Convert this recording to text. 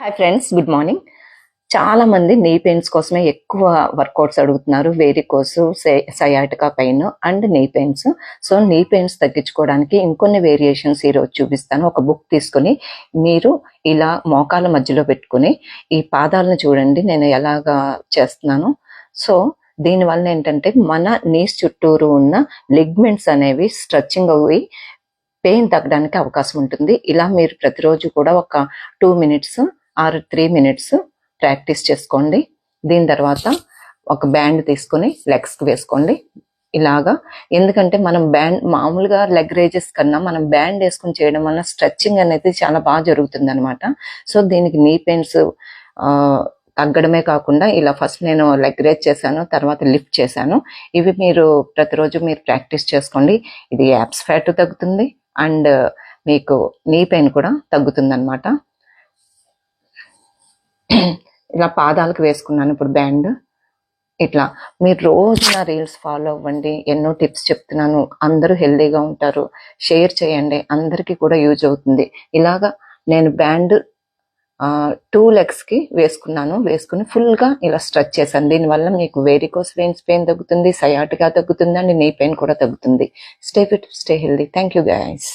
Hi friends, good morning. చాలా మంది నీ పెయిన్స్ కోసమే ఎక్కువ వర్కౌట్స్ అడుగుతున్నారు. వేరికోస్, సయాటికా పెయిన్ అండ్ నీ పెయిన్స్. సో నీ పెయిన్స్ తగ్గించుకోవడానికి ఇంకొన్ని వేరియేషన్స్ ఈరోజు చూపిస్తాను. ఒక బుక్ తీసుకుని మీరు ఇలా మోకాల మధ్యలో పెట్టుకుని ఈ పాదాలను చూడండి నేను ఎలాగా చేస్తున్నాను. సో దీనివల్ల ఏంటంటే మన నీస్ చుట్టూరు ఉన్న లిగ్మెంట్స్ అనేవి స్ట్రెచ్చింగ్ అవి పెయిన్ తగ్గడానికి అవకాశం ఉంటుంది. ఇలా మీరు ప్రతిరోజు కూడా ఒక 2 మినిట్స్ ఆర్ 3 మినిట్స్ ప్రాక్టీస్ చేసుకోండి. దీని తర్వాత ఒక బ్యాండ్ తీసుకొని లెగ్స్కి వేసుకోండి ఇలాగా. ఎందుకంటే మనం బ్యాండ్ మామూలుగా లెగ్ రేజెస్ కన్నా మనం బ్యాండ్ వేసుకొని చేయడం వల్ల స్ట్రెచ్చింగ్ అనేది చాలా బాగా జరుగుతుంది అనమాట. సో దీనికి నీ పెయిన్స్ తగ్గడమే కాకుండా ఇలా ఫస్ట్ నేను లెగ్ రేజ్ చేశాను, తర్వాత లిఫ్ట్ చేశాను. ఇవి మీరు ప్రతిరోజు మీరు ప్రాక్టీస్ చేసుకోండి. ఇది యాప్స్ ఫ్యాట్ తగ్గుతుంది అండ్ మీకు నీ పెయిన్ కూడా తగ్గుతుంది అనమాట. ఇలా పాదాలకు వేసుకున్నాను ఇప్పుడు బ్యాండ్. ఇట్లా మీరు రోజు నా రీల్స్ ఫాలో అవ్వండి, ఎన్నో టిప్స్ చెప్తున్నాను. అందరూ హెల్దీగా ఉంటారు. షేర్ చేయండి, అందరికీ కూడా యూజ్ అవుతుంది. ఇలాగా నేను బ్యాండ్ 2 లెగ్స్కి వేసుకుని ఫుల్గా ఇలా స్ట్రెచ్ చేశాను. దీనివల్ల మీకు వేరికోస్ వెయిన్స్ పెయిన్ తగ్గుతుంది, సయాటికా తగ్గుతుంది అండ్ నీ పెయిన్ కూడా తగ్గుతుంది. Stay fit, stay healthy. Thank you guys.